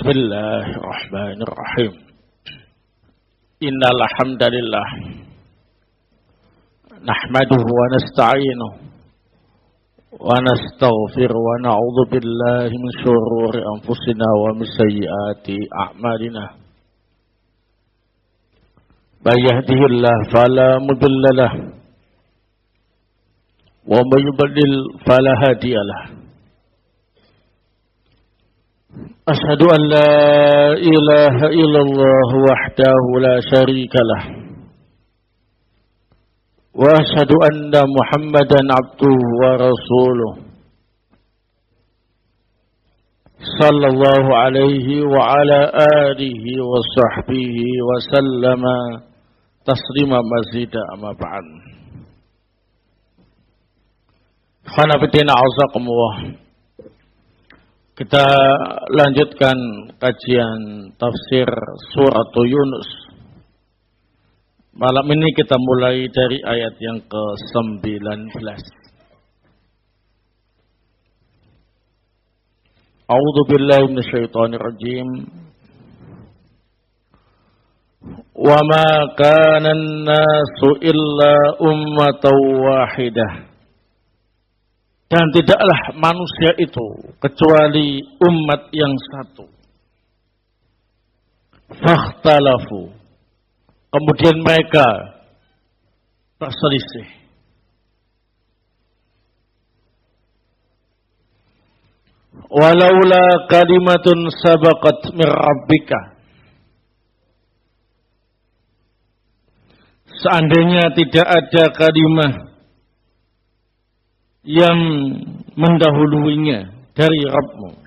Bismillahirrahmanirrahim. Innal hamdalillah nahmaduhu wa nasta'inuhu wa nastaghfiruhu wa na'udzu billahi min shururi anfusina wa min sayyiati a'malina. May yahdihillahu fala mudilla lahu wa may yudlil fala hadiya lahu. أشهد أن لا إله إلا الله وحده لا شريك له وأشهد أن محمدا عبده ورسوله صلى الله عليه وعلى آله وصحبه وسلم تسليما مزيدا أما بعد. Khanafitina auzakumullah. Kita lanjutkan kajian tafsir surat Yunus. Malam ini kita mulai dari ayat yang ke-19. A'udzu billahi minasyaitonir rajim. Wa ma kana an-nasu illa ummatan wahidah. Dan tidaklah manusia itu kecuali umat yang satu. Fakhtalafu. Kemudian mereka berselisih. Walaula kalimatun sabaqat min rabbika. Seandainya tidak ada kalimat yang mendahuluinya dari Rabbmu,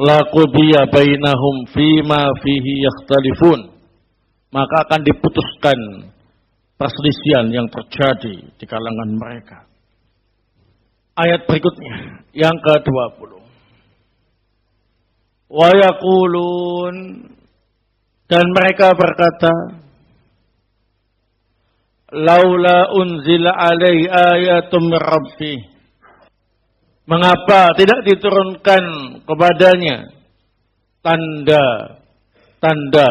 laqudiya bainahum fima fihi yakhtalifun, maka akan diputuskan perselisihan yang terjadi di kalangan mereka. Ayat berikutnya yang ke-20. Wa yaqulun, dan mereka berkata, laula unzila alaihi ayatun min rabbih. Mengapa tidak diturunkan kepadanya tanda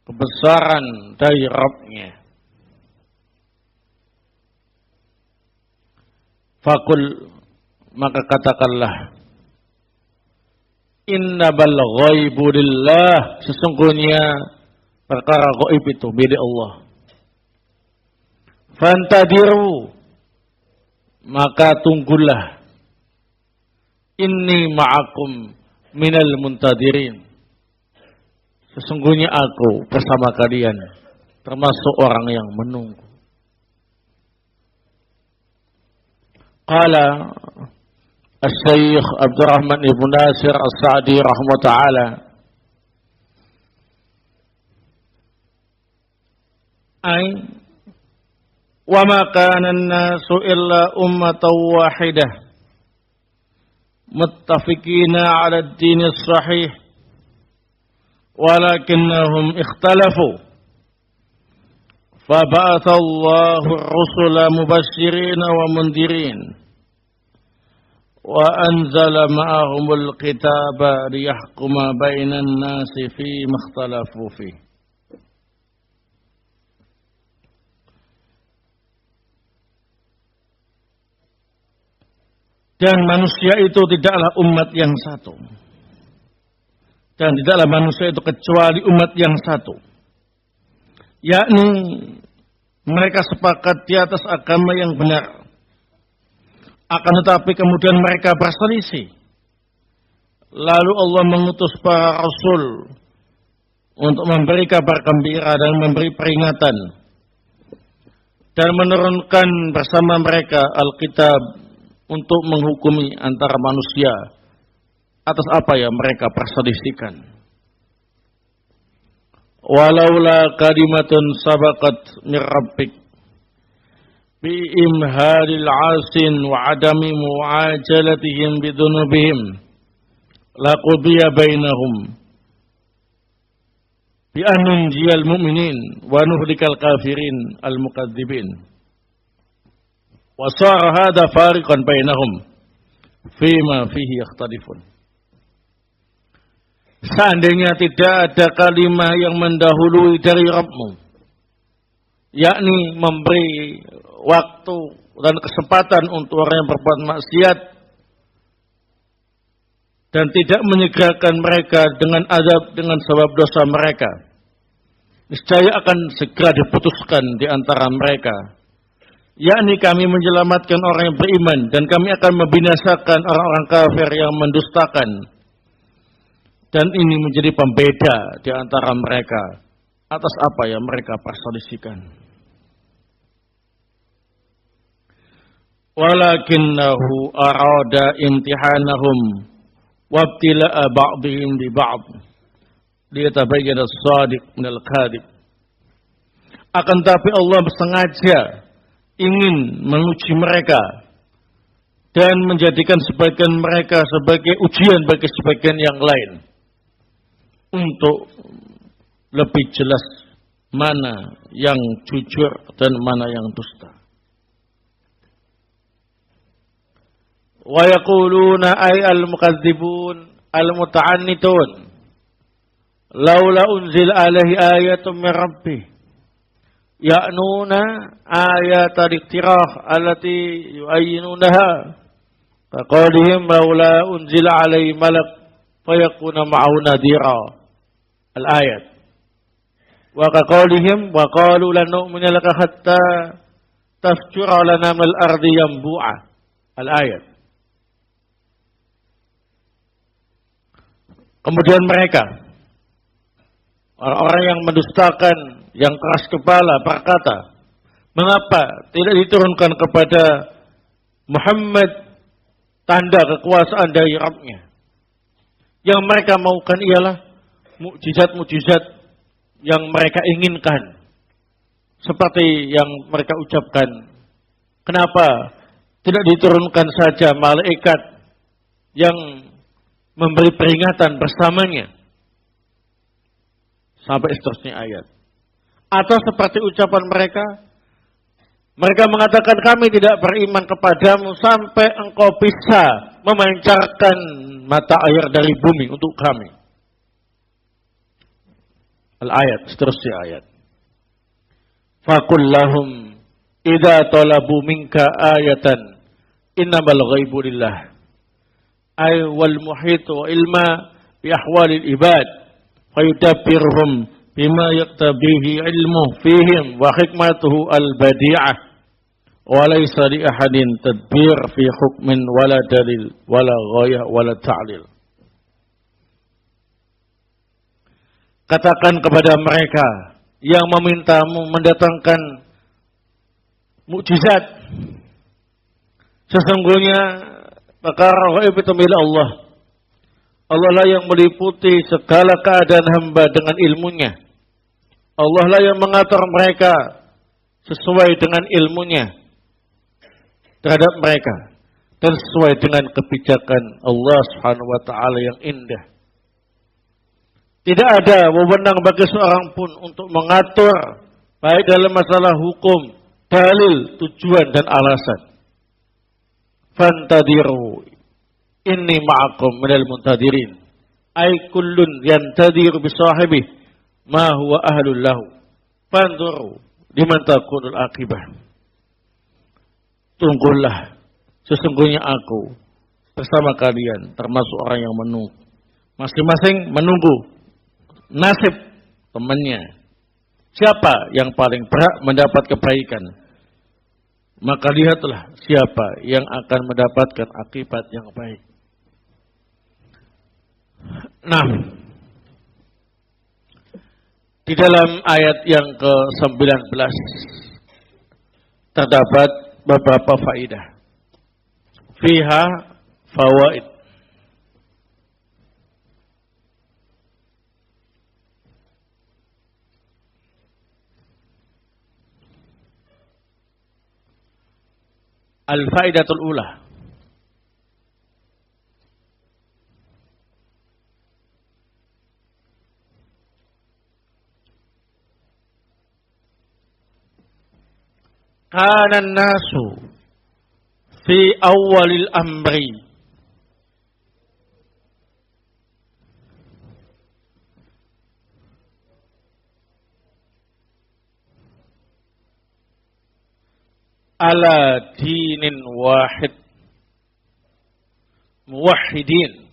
kebesaran dari Rabb-Nya? Fakul, maka katakanlah, innabal ghaibu lillah, sesungguhnya perkara gaib itu milik Allah. Fantadiru, maka tunggulah, inni ma'akum minal muntadirin, sesungguhnya aku bersama kalian termasuk orang yang menunggu. Qala Asy-Syaikh Abdurrahman Ibn Nasir As-Sa'di rahimahullah ta'ala, wa ma kana an-nasu illa ummatan wahidah muttafiqina 'ala ad-din as-sahih walakinnahum ikhtalafu fa ba'atha Allahu ar-rusula mubashshirina wa mundhirin wa anzala ma'ahumul kitaba liyahkuma bainan nasi fi ma ikhtalafu fihi. Dan manusia itu tidaklah umat yang satu. Dan tidaklah manusia itu kecuali umat yang satu. Yakni mereka sepakat di atas agama yang benar. Akan tetapi kemudian mereka berselisih. Lalu Allah mengutus para rasul untuk memberi kabar gembira dan memberi peringatan. Dan menurunkan bersama mereka Alkitab untuk menghukumi antara manusia atas apa yang mereka perselisihkan. Walaula kalimatun sabaqat min rabbik bi imhalil 'asin wa 'adami mu'ajalatihim bidunubihim laqudiya bainahum bi an nunjiyal mu'minin wa nuhlikal kafirin al muqadzibin. Wa sara hadha fariqan bainahum, fima fihi yakhtalifun. Seandainya tidak ada kalimah yang mendahului dari Rabbmu, yakni memberi waktu dan kesempatan untuk orang yang berbuat maksiat dan tidak menyegerakan mereka dengan azab dengan sebab dosa mereka, niscaya akan segera diputuskan di antara mereka, yakni kami menyelamatkan orang yang beriman dan kami akan membinasakan orang-orang kafir yang mendustakan. Dan ini menjadi pembeda di antara mereka atas apa yang mereka perselisihkan. Walakinnahu arada imtihanahum wabtila'a ba'dihim bi ba'd liyatabayyana as-sadiq minal kadhib. Akan tapi Allah sengaja ingin menguji mereka dan menjadikan sebagian mereka sebagai ujian bagi sebagian yang lain, untuk lebih jelas mana yang jujur dan mana yang dusta. Wa yaquluna ay al-mukadzibun al-muta'annitun laula unzil alaihi ayatun min rabbih ya'nuna ayat al-iqtirah allati yu'ayyinunaha kaqaulihim laula unzil alaihi malak fayakuna ma'ahu nadhira. Al-ayat. Wa kaqaulihim wa qalu lan nu'mina laka hatta tafjura lana minal ardi yanbu'a. Al-ayat. Kemudian mereka, orang-orang yang mendustakan, yang keras kepala berkata, mengapa tidak diturunkan kepada Muhammad tanda kekuasaan dari Rabb-Nya? Yang mereka maukan ialah mukjizat-mukjizat yang mereka inginkan. Seperti yang mereka ucapkan, kenapa tidak diturunkan saja malaikat yang memberi peringatan bersamanya? Sampai seterusnya ayat. Atau seperti ucapan mereka, mereka mengatakan kami tidak beriman kepadamu sampai engkau bisa memancarkan mata air dari bumi untuk kami. Al-ayat, seterusnya ayat. Faqul lahum idza talabu minka ayatan innamal ghaibu lillah ay wal muhitu ilma bi ahwalil ibad fayudabbiruhum bima yaktabihi ilmu fihim wa hikmatuhu al-badi'ah wa laysa li ahadin tadbir fi hukmin wala dalil wala ghayah wala ta'lil. Katakan kepada mereka yang memintamu mendatangkan mukjizat, sesungguhnya perkara gaib itu milik Allah. Allah lah yang meliputi segala keadaan hamba dengan ilmunya. Allah lah yang mengatur mereka sesuai dengan ilmunya terhadap mereka dan sesuai dengan kebijakan Allah Subhanahu wa taala yang indah. Tidak ada wewenang bagi seorang pun untuk mengatur baik dalam masalah hukum, dalil, tujuan dan alasan. Fantadiru inni ma'akum minal muntadirin. Ay kullun yantadiru bisahibih ma huwa ahlul lahu. Fanzuru liman takunul akibah. Tunggulah, sesungguhnya aku bersama kalian termasuk orang yang menunggu. Masing-masing menunggu nasib temannya. Siapa yang paling berhak mendapat kebaikan, maka lihatlah siapa yang akan mendapatkan akibat yang baik. Nah, di dalam ayat yang ke-19 terdapat beberapa faidah. Fiha fawaid. Al-faidatul ula. Kana an-nasu fi awwalil amri ala dinin wahid muwahhidin.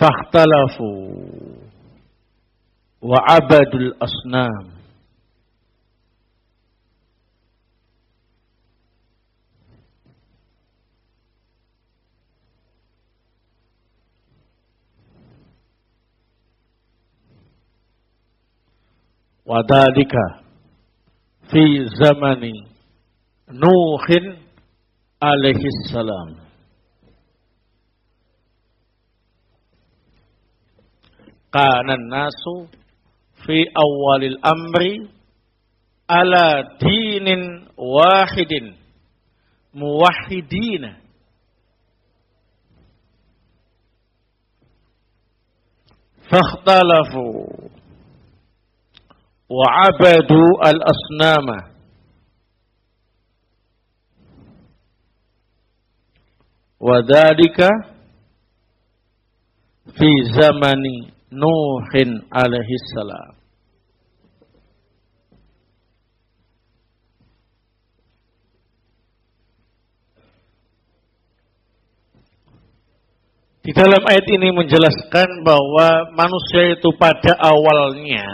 Fakhtalafu wa abadul asnam. Wadhalika fi zamani Nuhin alaihi salam. Kana nasu fi awalil amri ala dinin wahidin muwahhidina. Fakhtalafu wa abadu al-asnama. Wadhalika fi zamani Nuhin alaihi salam. Di dalam ayat ini menjelaskan bahwa manusia itu pada awalnya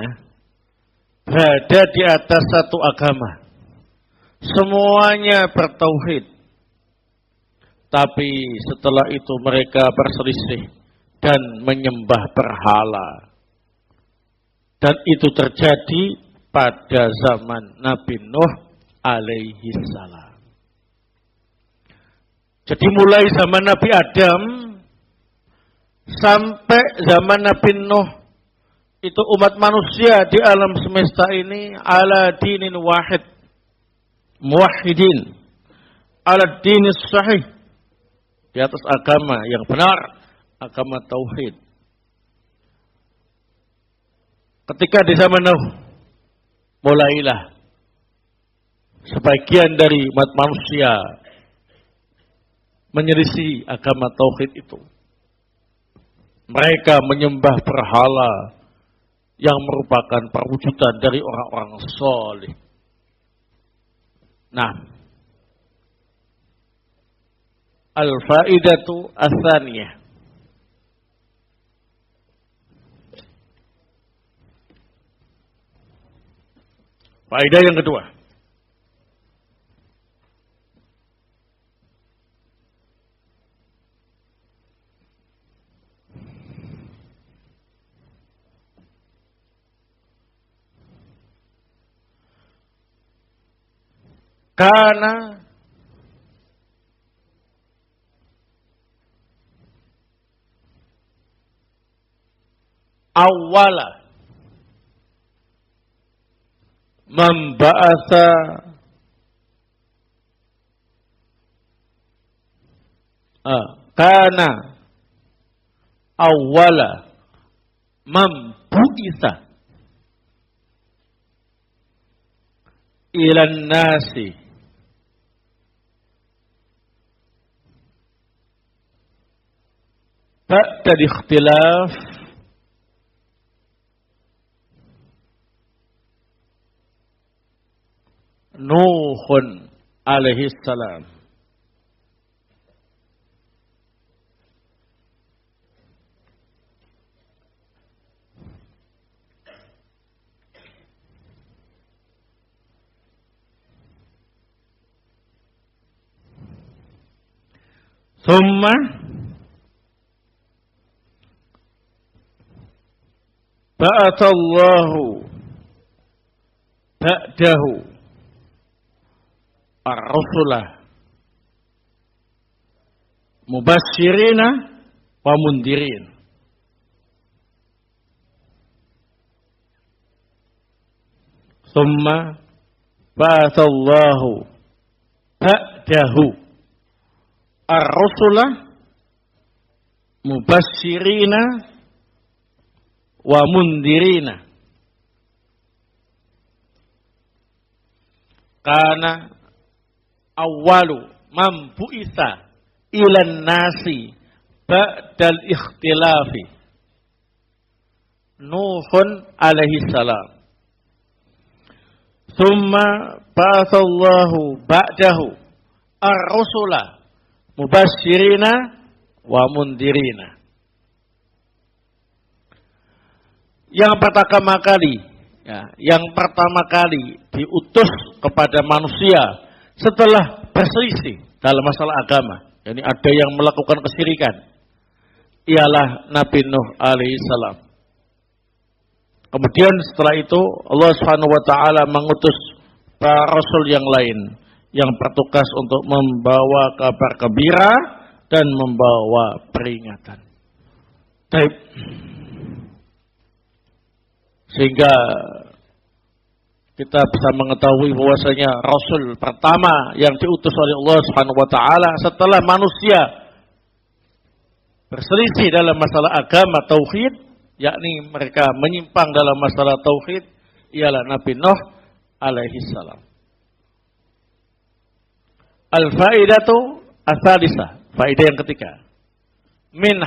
berada di atas satu agama. Semuanya bertauhid. Tapi setelah itu mereka berselisih dan menyembah berhala. Dan itu terjadi pada zaman Nabi Nuh alaihi salam. Jadi mulai zaman Nabi Adam sampai zaman Nabi Nuh, itu umat manusia di alam semesta ini ala dinin wahid muwahhidin, ala dinis sahih, di atas agama yang benar, agama tauhid. Ketika di zaman Nuh, mulailah sebagian dari umat manusia menyelisih agama tauhid itu. Mereka menyembah berhala yang merupakan perwujudan dari orang-orang saleh. Nah, al-faidatu ats-tsaniyah. Faedah yang kedua. Karena awala memba'atha kana awala membu'itha ilan nasi ba'da ikhtilaf Nuhun alaihi salam. Thumma ba'atallahu ba'dahu ar-rusulah mubasyirina wa mundirin. Thumma ba'athallahu ba'dahu ar-rusulah mubasyirina wa mundirina. Karena awalu man bu'itsa ilan nasi ba'dal ikhtilafi. Nuhun alaihi salam. Thumma ba'athallahu ba'dahu ar-rusula mubasyirina wa mundirina. Yang pertama kali diutus kepada manusia setelah berselisih dalam masalah agama, yakni ada yang melakukan kesyirikan, ialah Nabi Nuh alaihi salam. Kemudian setelah itu Allah Subhanahu wa taala mengutus para rasul yang lain yang bertugas untuk membawa kabar gembira dan membawa peringatan. Baik. Sehingga kita bisa mengetahui bahwasanya rasul pertama yang diutus oleh Allah Subhanahu wa taala setelah manusia berselisih dalam masalah agama tauhid, yakni mereka menyimpang dalam masalah tauhid, ialah Nabi Nuh alaihi salam. Al-faidatu ats-tsalisah, faedah yang ketiga. Min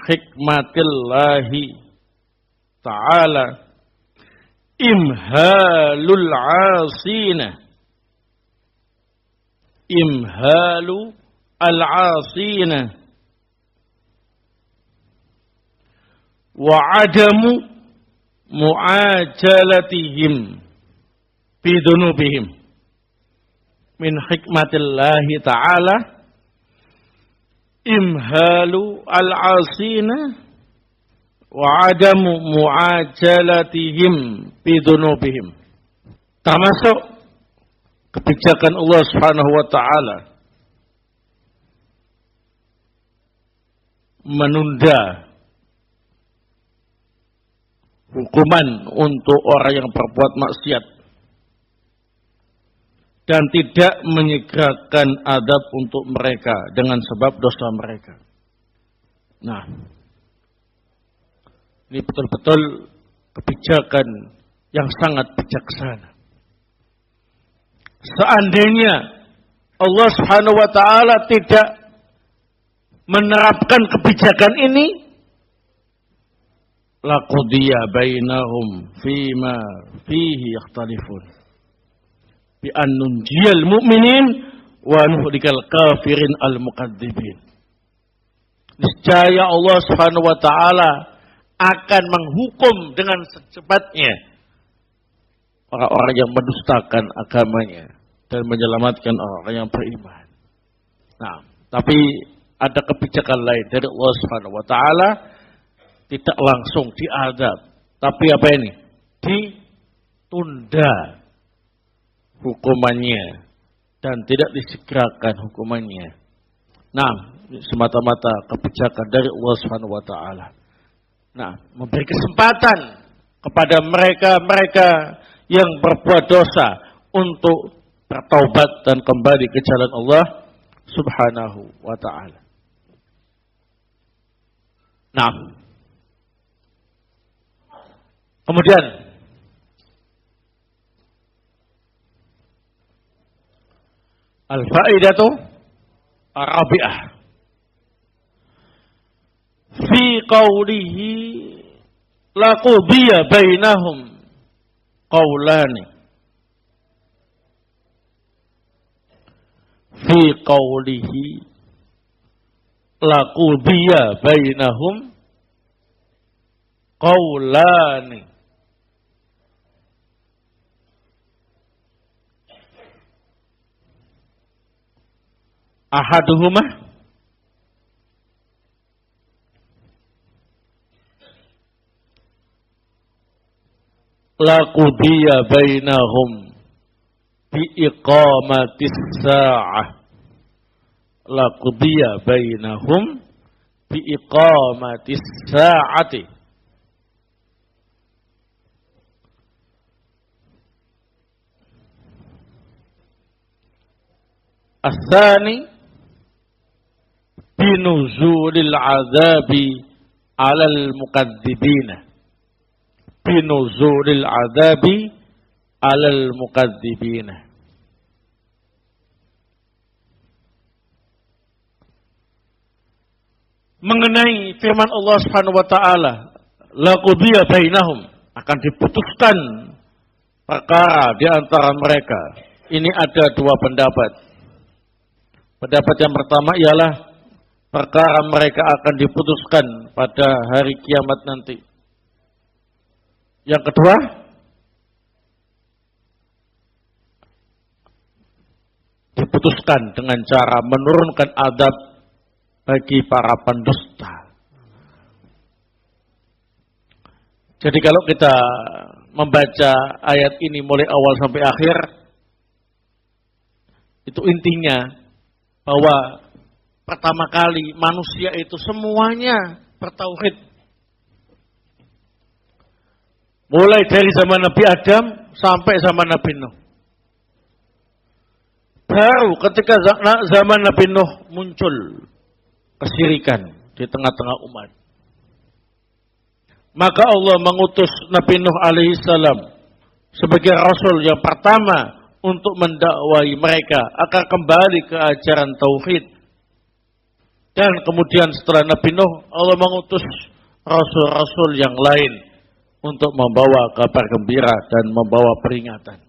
hikmatillahi ta'ala imhalul 'asina. Imhalu al-'asina wa adamu mu'ajalatihim bidunubihim. Min hikmatillahi ta'ala imhalu al-asina wa adamu mu'ajalatihim bidunubihim. Termasuk kebijakan Allah Subhanahu wa ta'ala menunda hukuman untuk orang yang berbuat maksiat dan tidak menyegerakan adab untuk mereka dengan sebab dosa mereka. Nah, ini betul-betul kebijakan yang sangat bijaksana. Seandainya Allah Subhanahu wa taala tidak menerapkan kebijakan ini, laqudiya bainahum fima fihi yakhtalifun bi an nunjiyal mu'minin wa nuhlikal kafirin al muqadzibin. Niscaya Allah Subhanahu wa taala akan menghukum dengan secepatnya orang-orang yang mendustakan agamanya dan menyelamatkan orang yang beriman. Nah, tapi ada kebijakan lain dari Allah Subhanahu wa taala, tidak langsung diadab, tapi apa ini? Ditunda hukumannya dan tidak disegerakan hukumannya. Nah, semata-mata kebijakan dari Allah Subhanahu wa taala. Nah, memberi kesempatan kepada mereka yang berbuat dosa untuk bertaubat dan kembali ke jalan Allah Subhanahu wa taala. Nah, kemudian al-faidatu ar-rabi'ah fi qawlihi laqudiya bainahum qawlani. Fi qawlihi laqudiya bainahum qawlani. Ahaduhuma laqudiya bainahum bi iqamatis sa'ah. Laqudiya bainahum bi iqamatis sa'ati. As-tsani binuzulil azabi 'alal mukadzibina. Binuzulil azabi 'alal mukadzibina. mengenai firman Allah Subhanahu wa taala, laqudiya bainahum, akan diputuskan perkara di antara mereka. Ini ada dua pendapat. Pendapat yang pertama ialah perkara mereka akan diputuskan pada hari kiamat nanti. Yang kedua, diputuskan dengan cara menurunkan adab bagi para pendusta. Jadi kalau kita membaca ayat ini mulai awal sampai akhir, itu intinya bahwa pertama kali manusia itu semuanya bertauhid. Mulai dari zaman Nabi Adam sampai zaman Nabi Nuh. Baru ketika zaman Nabi Nuh muncul kesyirikan di tengah-tengah umat. Maka Allah mengutus Nabi Nuh alaihissalam sebagai rasul yang pertama untuk mendakwai mereka agar kembali ke ajaran tauhid. Dan kemudian setelah Nabi Nuh, Allah mengutus rasul-rasul yang lain untuk membawa kabar gembira dan membawa peringatan.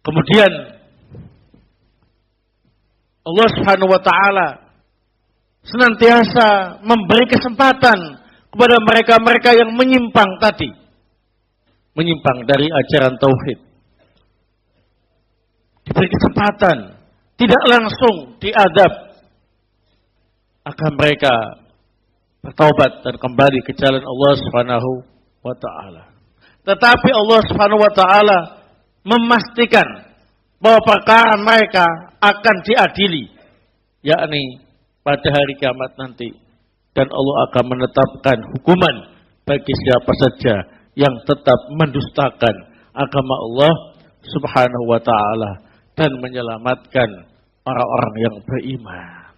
Kemudian Allah Subhanahu wa taala senantiasa memberi kesempatan kepada mereka-mereka yang menyimpang tadi. Menyimpang dari ajaran tauhid. Diberi kesempatan, tidak langsung diadab, agar mereka bertaubat dan kembali ke jalan Allah Subhanahu wa taala. Tetapi Allah Subhanahu wa taala memastikan bahwa perkara mereka akan diadili, yakni pada hari kiamat nanti, dan Allah akan menetapkan hukuman bagi siapa saja yang tetap mendustakan agama Allah Subhanahu wa taala dan menyelamatkan orang-orang yang beriman.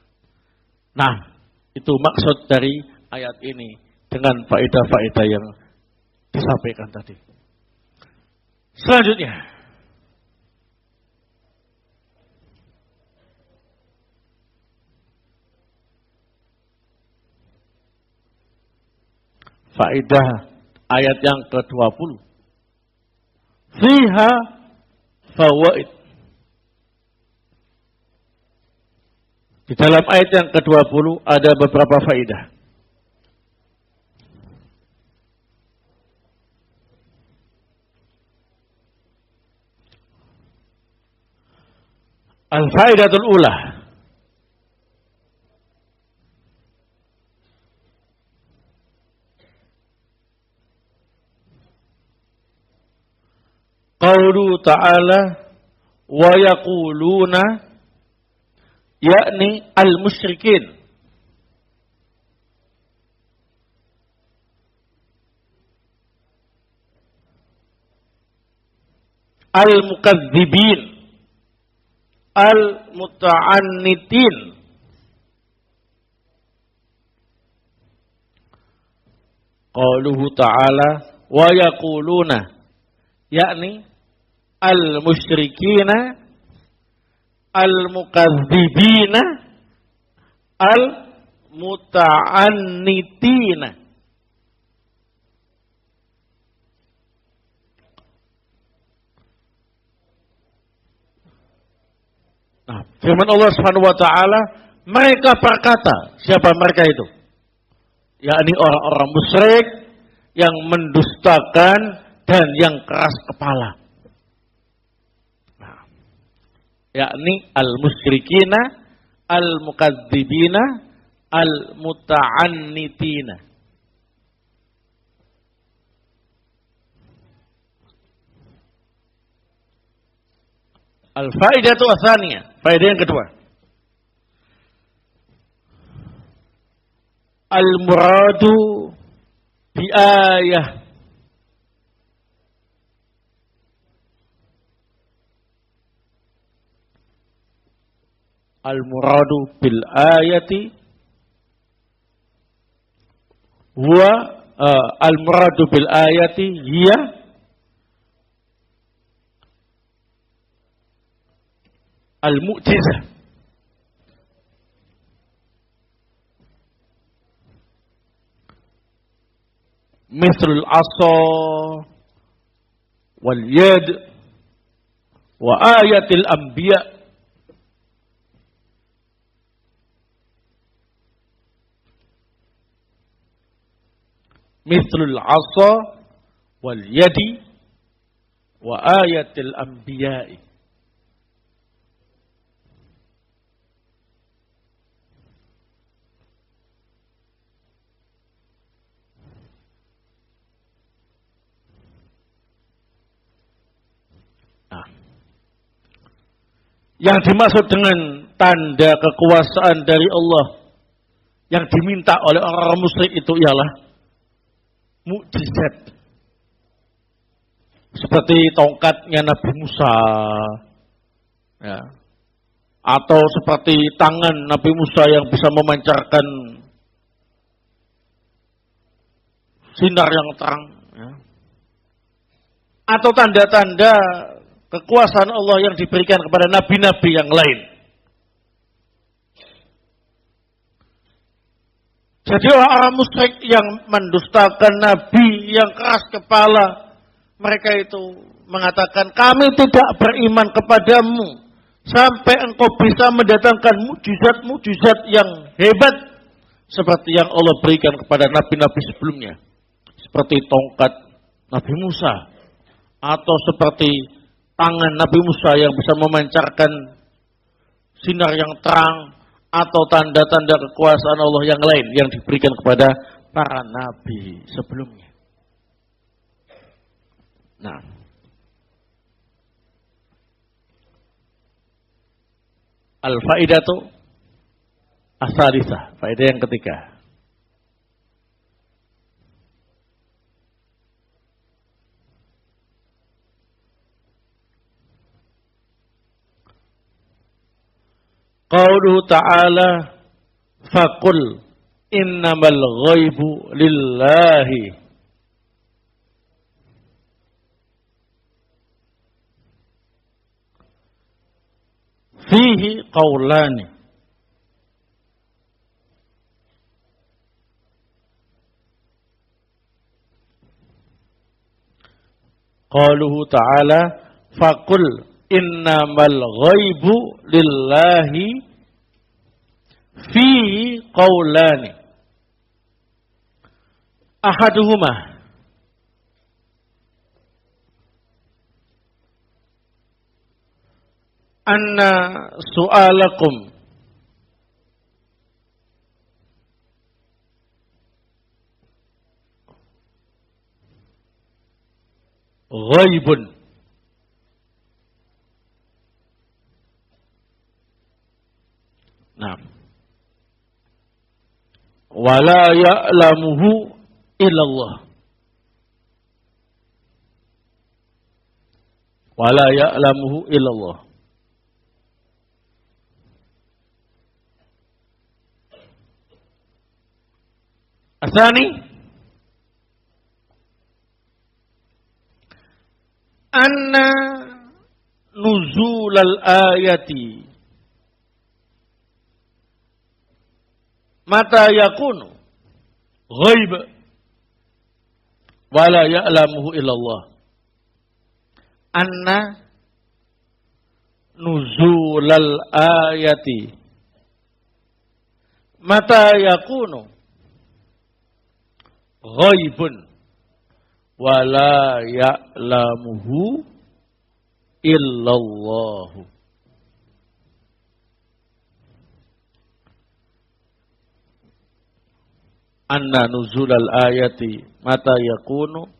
Nah, itu maksud dari ayat ini dengan faedah-faedah yang disampaikan tadi. Selanjutnya, faedah ayat yang ke-20. Fiha fawaid. Di dalam ayat yang ke-20 ada beberapa faedah. Al-faidatul ula. Qaulu ta'ala wa yaquluna, yakni al-musyrikin. Al-mukadzibin, al-muta'annitin. Qauluhu ta'ala wa yaquluna, yakni al-musyrikina, al-mukadzibina, al-muta'annitina. Nah, firman Allah Subhanahu wa taala, mereka berkata, siapa mereka itu? Yakni orang-orang musyrik yang mendustakan dan yang keras kepala. Nah, yakni al-musyrikina, al-mukadzibina, al-muta'annitina. Al-faidatu tsaniyah, faedah yang kedua. Al-muradu bi ayah. Al-muradu bil ayati huwa al-muradu bil ayati hiya al-mu'jizah mithlul asa wal yad wa ayatil anbiya. Mithlul asa wal yadi wa ayatil anbiya. Yang dimaksud dengan tanda kekuasaan dari Allah yang diminta oleh orang musyrik itu ialah mukjizat. Seperti tongkatnya Nabi Musa, ya. Atau seperti tangan Nabi Musa yang bisa memancarkan sinar yang terang, ya. Atau tanda-tanda kekuasaan Allah yang diberikan kepada nabi-nabi yang lain. Jadi orang musyrik yang mendustakan nabi, yang keras kepala, mereka itu mengatakan, kami tidak beriman kepadamu sampai engkau bisa mendatangkan mukjizat-mukjizat yang hebat seperti yang Allah berikan kepada nabi-nabi sebelumnya. Seperti tongkat Nabi Musa, atau seperti tangan Nabi Musa yang bisa memancarkan sinar yang terang, atau tanda-tanda kekuasaan Allah yang lain yang diberikan kepada para nabi sebelumnya. Nah, al-faidatu as-salisah, faedah yang ketiga. Qauluhu ta'ala faqul innamal ghaibu lillahi. Fihi qaulani. Qauluhu ta'ala faqul innamal ghaibu lillahi fihi qaulani ahaduhuma anna su'alakum ghaibun wala ya'lamuhu illallah. Wala ya'lamuhu illallah. Asani anna nuzulal ayati mata yakunu ghaib wala ya'lamuhu illallah. Anna nuzulal ayati mata yakunu ghaibun wala ya'lamuhu illallah. Anna nuzulal ayati mata yakunu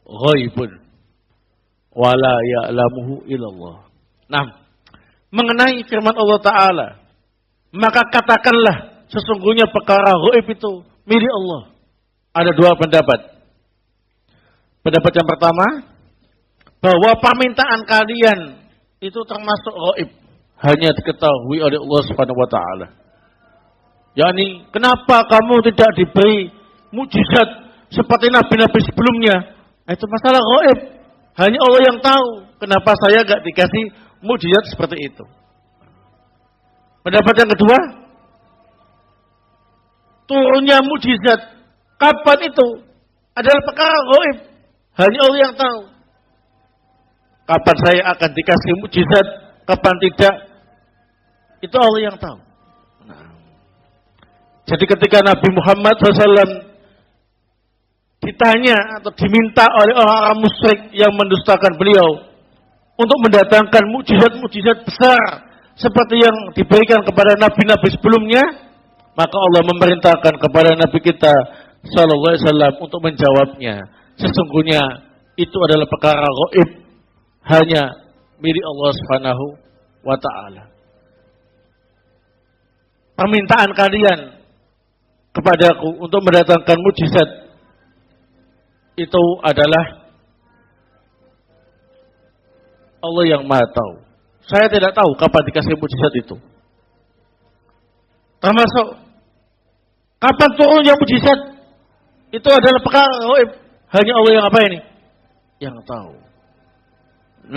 ghaibun wala ya'lamuhu illallah. Nah, mengenai firman Allah Ta'ala, maka katakanlah sesungguhnya perkara ghaib itu milik Allah. Ada dua pendapat. Pendapat yang pertama, bahwa permintaan kalian itu termasuk ghaib, hanya diketahui oleh Allah Subhanahu wa Ta'ala. Yani, kenapa kamu tidak diberi mukjizat seperti nabi-nabi sebelumnya? Itu masalah ghaib. Hanya Allah yang tahu. Kenapa saya gak dikasih mukjizat seperti itu? Pendapat yang kedua, turunnya mukjizat Kapan itu adalah perkara gaib. Hanya Allah yang tahu. Kapan saya akan dikasih mukjizat, kapan tidak, itu Allah yang tahu. Nah, jadi ketika Nabi Muhammad SAW ditanya atau diminta oleh orang-orang musyrik yang mendustakan beliau untuk mendatangkan mukjizat-mukjizat besar seperti yang diberikan kepada nabi-nabi sebelumnya, maka Allah memerintahkan kepada Nabi kita Sallallahu Alaihi Wasallam untuk menjawabnya. Sesungguhnya itu adalah perkara gaib, hanya milik Allah Subhanahu wa Ta'ala. Permintaan kalian kepadaku untuk mendatangkan mukjizat itu adalah Allah yang Maha tahu. Saya tidak tahu kapan dikasih mukjizat itu. Termasuk kapan turunnya mukjizat itu adalah perkara gaib. Hanya Allah yang apa ini? Yang tahu. 6.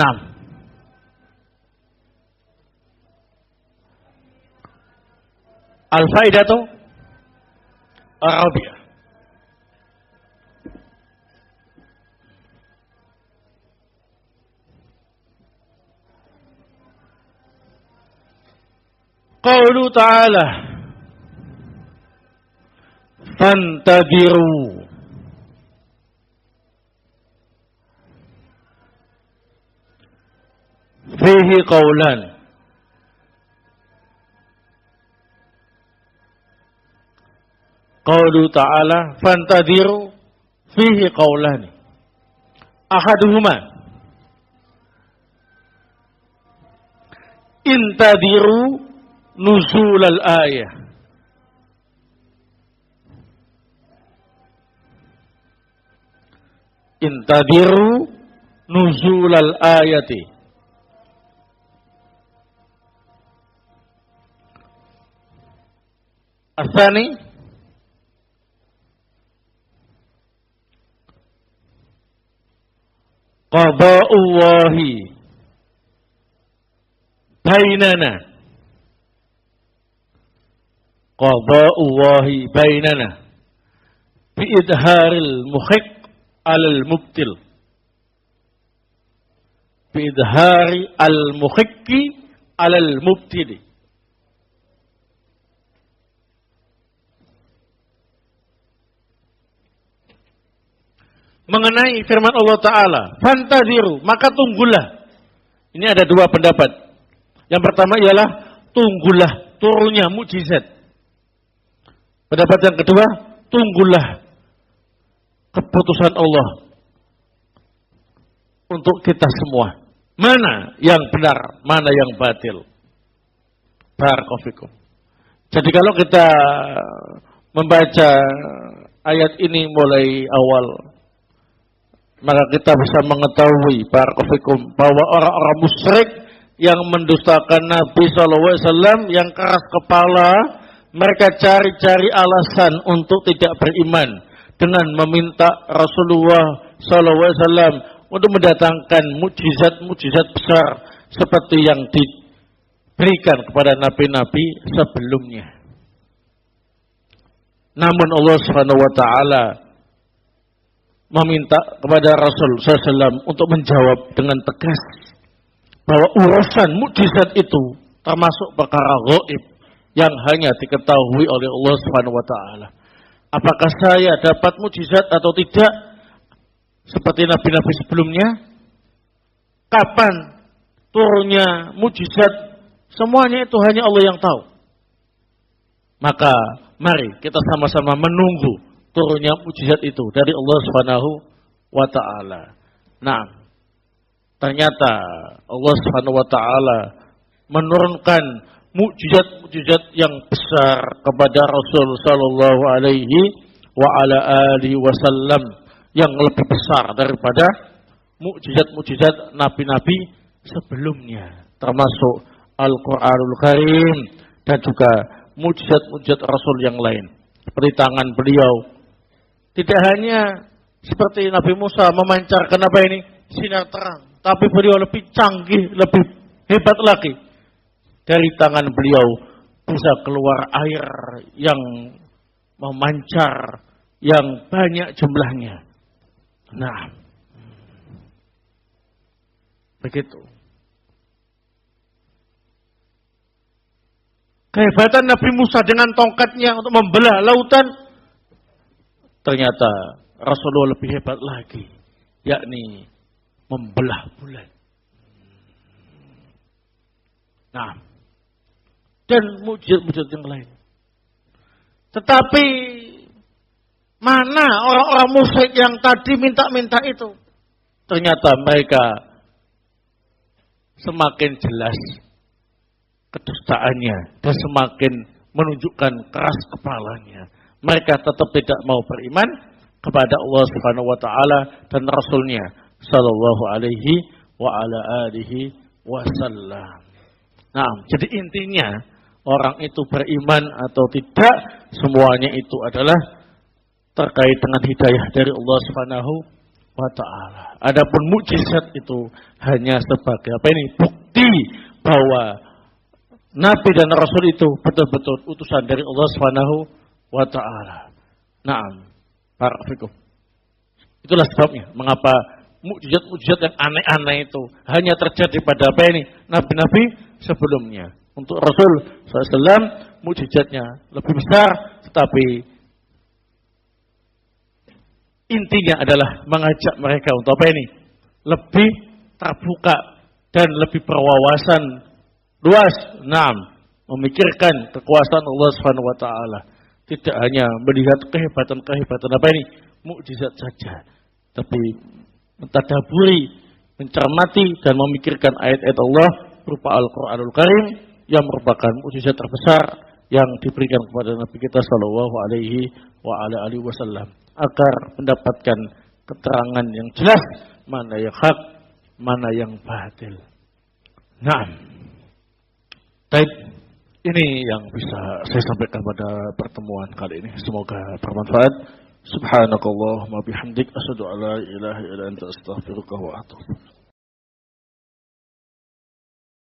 Al-faidatu Arabiah. Qaulu ta'ala fantadiru fihi qawlan. Qaulu ta'ala fantadiru fihi qawlan. Ahaduhuma intadiru nuzul al-ayah. Intadiru nuzul al-ayati. Asani qada'ullahi bainana. Qada'ullahi bainana biidharil muhiq alal mubtil. Biidhari al-muhiqqi alal mubtili. Mengenai firman Allah Ta'ala, fantadiru, maka tunggulah. Ini ada dua pendapat. Yang pertama ialah tunggulah turunnya mukjizat. Pendapat yang kedua, tunggulah keputusan Allah untuk kita semua. Mana yang benar, mana yang batil. Barakallahu. Jadi kalau kita membaca ayat ini mulai awal, maka kita bisa mengetahui barakallahu bahwa orang-orang musyrik yang mendustakan Nabi SAW, yang keras kepala, mereka cari-cari alasan untuk tidak beriman dengan meminta Rasulullah SAW untuk mendatangkan mukjizat-mukjizat besar seperti yang diberikan kepada nabi-nabi sebelumnya. Namun Allah Subhanahu wa Ta'ala meminta kepada Rasul SAW untuk menjawab dengan tegas bahwa urusan mukjizat itu termasuk perkara gaib yang hanya diketahui oleh Allah Subhanahu wa Ta'ala. Apakah saya dapat mukjizat atau tidak seperti nabi-nabi sebelumnya? Kapan turunnya mukjizat? Semuanya itu hanya Allah yang tahu. Maka mari kita sama-sama menunggu turunnya mukjizat itu dari Allah Subhanahu wa Ta'ala. Nah, ternyata Allah Subhanahu wa Ta'ala menurunkan mukjizat-mukjizat yang besar kepada Rasul sallallahu alaihi wa ala alihi wasallam yang lebih besar daripada mukjizat-mukjizat nabi-nabi sebelumnya, termasuk Al-Qur'anul Karim dan juga mukjizat-mukjizat Rasul yang lain. Seperti tangan beliau tidak hanya seperti Nabi Musa memancarkan apa ini? Sinar terang, tapi beliau lebih canggih, lebih hebat lagi. Dari tangan beliau bisa keluar air yang memancar yang banyak jumlahnya. Nah, begitu. Kehebatan Nabi Musa dengan tongkatnya untuk membelah lautan, ternyata Rasulullah lebih hebat lagi, yakni membelah bulan. Nah, dan mujizat-mujizat yang lain. Tetapi mana orang-orang musyrik yang tadi minta-minta itu? Ternyata mereka semakin jelas kedustaannya dan semakin menunjukkan keras kepalanya. Mereka tetap tidak mau beriman kepada Allah Subhanahu wa taala dan Rasulnya sallallahu alaihi wa ala alihi wasallam. Nah, jadi intinya orang itu beriman atau tidak, semuanya itu adalah terkait dengan hidayah dari Allah Subhanahu wa taala. Adapun mukjizat itu hanya sebagai bukti bahwa Nabi dan Rasul itu betul-betul utusan dari Allah Subhanahu wa taala. Naam. Barakallahu. Itulah sebabnya mengapa mukjizat-mukjizat yang aneh-aneh itu hanya terjadi pada nabi-nabi sebelumnya. Untuk Rasul SAW mukjizatnya lebih besar, tetapi intinya adalah mengajak mereka untuk lebih terbuka dan lebih berwawasan luas, memikirkan kekuasaan Allah Subhanahu wa taala. Tidak hanya melihat kehebatan-kehebatan mukjizat saja, tapi mentadaburi, mencermati dan memikirkan ayat-ayat Allah berupa Al-Qur'anul Karim yang merupakan mukjizat terbesar yang diberikan kepada Nabi kita sallallahu alaihi wa ala alihi wasallam agar mendapatkan keterangan yang jelas mana yang hak, mana yang batil. Baik, ini yang bisa saya sampaikan pada pertemuan kali ini. Semoga bermanfaat. Subhanakallahumma bihamdik asyhadu an la ilaha illa anta astaghfiruka wa atubu